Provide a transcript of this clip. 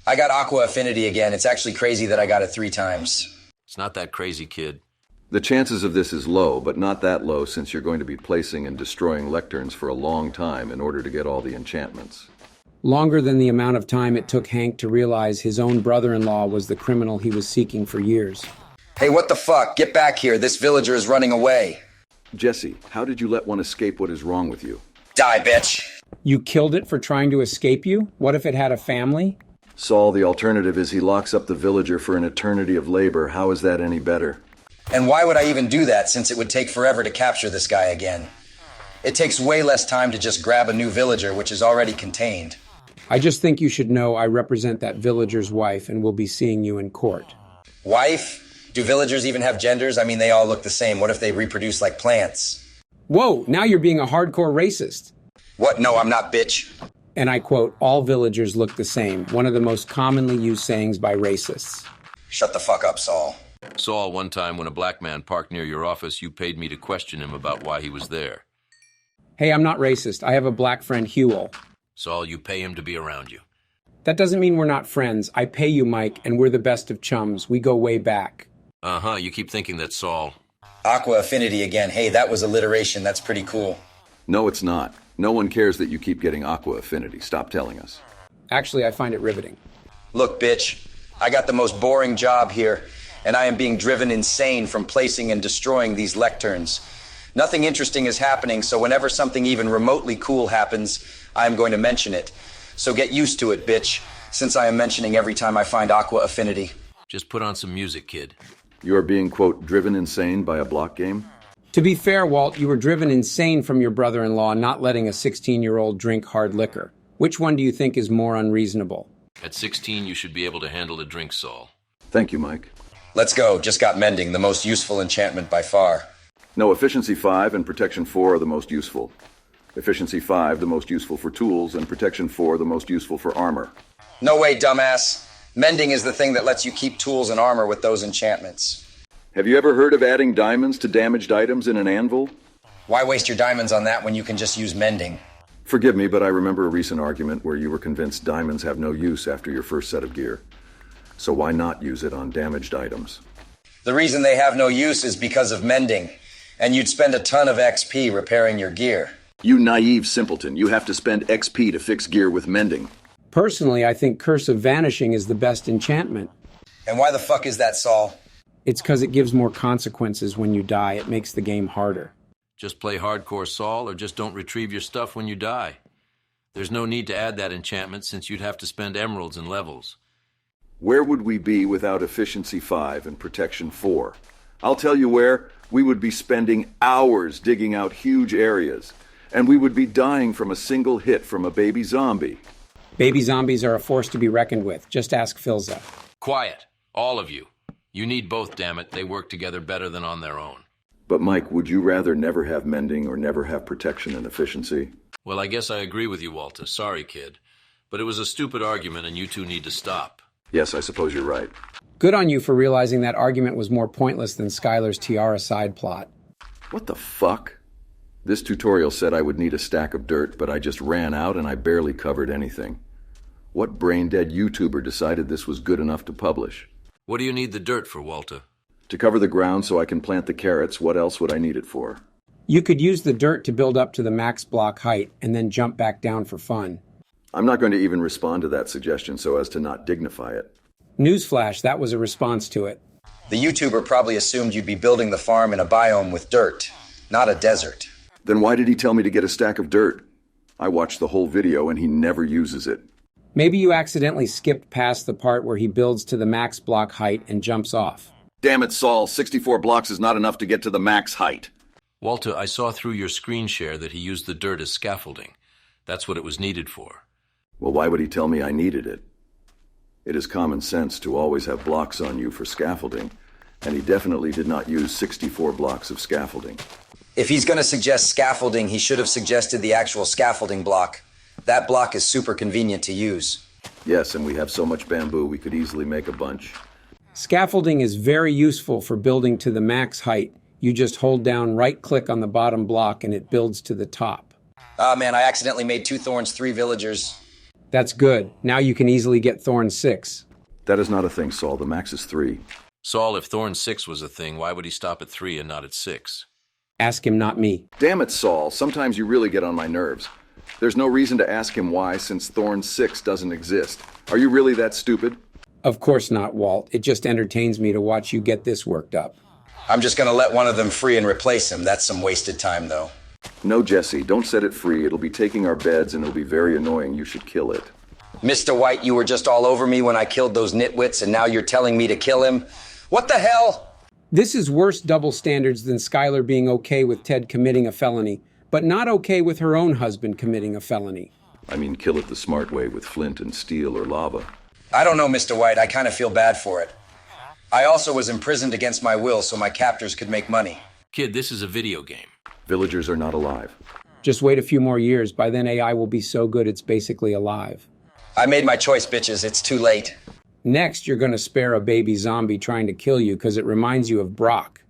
I got Aqua Affinity again. It's actually crazy that I got it 3 times. It's not that crazy, kid. The chances of this is low, but not that low since you're going to be placing and destroying lecterns for a long time in order to get all the enchantments. Longer than the amount of time it took Hank to realize his own brother-in-law was the criminal he was seeking for years. Hey, what the fuck? Get back here. This villager is running away. Jesse, how did you let one escape? What is wrong with you? Die, bitch. You killed it for trying to escape you? What if it had a family? Saul, the alternative is he locks up the villager for an eternity of labor. How is that any better? And why would I even do that, since it would take forever to capture this guy again? It takes way less time to just grab a new villager, which is already contained. I just think you should know I represent that villager's wife and will be seeing you in court. Wife? Do villagers even have genders? I mean, they all look the same. What if they reproduce like plants? Whoa, now you're being a hardcore racist. What? No, I'm not, bitch. And I quote, all villagers look the same, one of the most commonly used sayings by racists. Shut the fuck up, Saul. Saul, one time when a black man parked near your office, you paid me to question him about why he was there. Hey, I'm not racist. I have a black friend, Huel. Saul, you pay him to be around you. That doesn't mean we're not friends. I pay you, Mike, and we're the best of chums. We go way back. Uh-huh, you keep thinking that Saul. Aqua Affinity again. Hey, that was alliteration. That's pretty cool. No, it's not. No one cares that you keep getting Aqua Affinity. Stop telling us. Actually, I find it riveting. Look, bitch, I got the most boring job here, and I am being driven insane from placing and destroying these lecterns. Nothing interesting is happening, so whenever something even remotely cool happens, I am going to mention it. So get used to it, bitch, since I am mentioning every time I find Aqua Affinity. Just put on some music, kid. You are being, quote, driven insane by a block game? To be fair, Walt, you were driven insane from your brother-in-law not letting a 16-year-old drink hard liquor. Which one do you think is more unreasonable? At 16, you should be able to handle a drink, Saul. Thank you, Mike. Let's go. Just got Mending, the most useful enchantment by far. No, Efficiency 5 and Protection 4 are the most useful. Efficiency 5, the most useful for tools, and Protection 4, the most useful for armor. No way, dumbass. Mending is the thing that lets you keep tools and armor with those enchantments. Have you ever heard of adding diamonds to damaged items in an anvil? Why waste your diamonds on that when you can just use Mending? Forgive me, but I remember a recent argument where you were convinced diamonds have no use after your first set of gear. So why not use it on damaged items? The reason they have no use is because of Mending, and you'd spend a ton of XP repairing your gear. You naive simpleton, you have to spend XP to fix gear with Mending. Personally, I think Curse of Vanishing is the best enchantment. And why the fuck is that, Saul? It's because it gives more consequences when you die. It makes the game harder. Just play hardcore, Saul, or just don't retrieve your stuff when you die. There's no need to add that enchantment since you'd have to spend emeralds and levels. Where would we be without Efficiency 5 and Protection 4? I'll tell you where. We would be spending hours digging out huge areas, and we would be dying from a single hit from a baby zombie. Baby zombies are a force to be reckoned with. Just ask Filza. Quiet, all of you. You need both, damn it. They work together better than on their own. But Mike, would you rather never have Mending or never have Protection and Efficiency? Well, I guess I agree with you, Walter. Sorry, kid. But it was a stupid argument, and you two need to stop. Yes, I suppose you're right. Good on you for realizing that argument was more pointless than Skylar's tiara side plot. What the fuck? This tutorial said I would need a stack of dirt, but I just ran out and I barely covered anything. What brain-dead YouTuber decided this was good enough to publish? What do you need the dirt for, Walter? To cover the ground so I can plant the carrots. What else would I need it for? You could use the dirt to build up to the max block height and then jump back down for fun. I'm not going to even respond to that suggestion so as to not dignify it. Newsflash, that was a response to it. The YouTuber probably assumed you'd be building the farm in a biome with dirt, not a desert. Then why did he tell me to get a stack of dirt? I watched the whole video and he never uses it. Maybe you accidentally skipped past the part where he builds to the max block height and jumps off. Damn it, Saul. 64 blocks is not enough to get to the max height. Walter, I saw through your screen share that he used the dirt as scaffolding. That's what it was needed for. Well, why would he tell me I needed it? It is common sense to always have blocks on you for scaffolding, and he definitely did not use 64 blocks of scaffolding. If he's going to suggest scaffolding, he should have suggested the actual scaffolding block. That block is super convenient to use. Yes, and we have so much bamboo we could easily make a bunch. Scaffolding is very useful for building to the max height. You just hold down right-click on the bottom block and it builds to the top. Ah, man, I accidentally made 2 thorns, 3 villagers. That's good. Now you can easily get Thorn 6. That is not a thing, Saul. The max is 3. Saul, if Thorn 6 was a thing, why would he stop at 3 and not at 6? Ask him, not me. Damn it, Saul. Sometimes you really get on my nerves. There's no reason to ask him why, since Thorn 6 doesn't exist. Are you really that stupid? Of course not, Walt. It just entertains me to watch you get this worked up. I'm just gonna let one of them free and replace him. That's some wasted time, though. No, Jesse, don't set it free. It'll be taking our beds and it'll be very annoying. You should kill it. Mr. White, you were just all over me when I killed those nitwits, and now you're telling me to kill him? What the hell? This is worse double standards than Skylar being okay with Ted committing a felony, but not okay with her own husband committing a felony. I mean, kill it the smart way with flint and steel or lava. I don't know, Mr. White. I kind of feel bad for it. I also was imprisoned against my will so my captors could make money. Kid, this is a video game. Villagers are not alive. Just wait a few more years. By then AI will be so good it's basically alive. I made my choice, bitches. It's too late. Next, you're going to spare a baby zombie trying to kill you because it reminds you of Brock.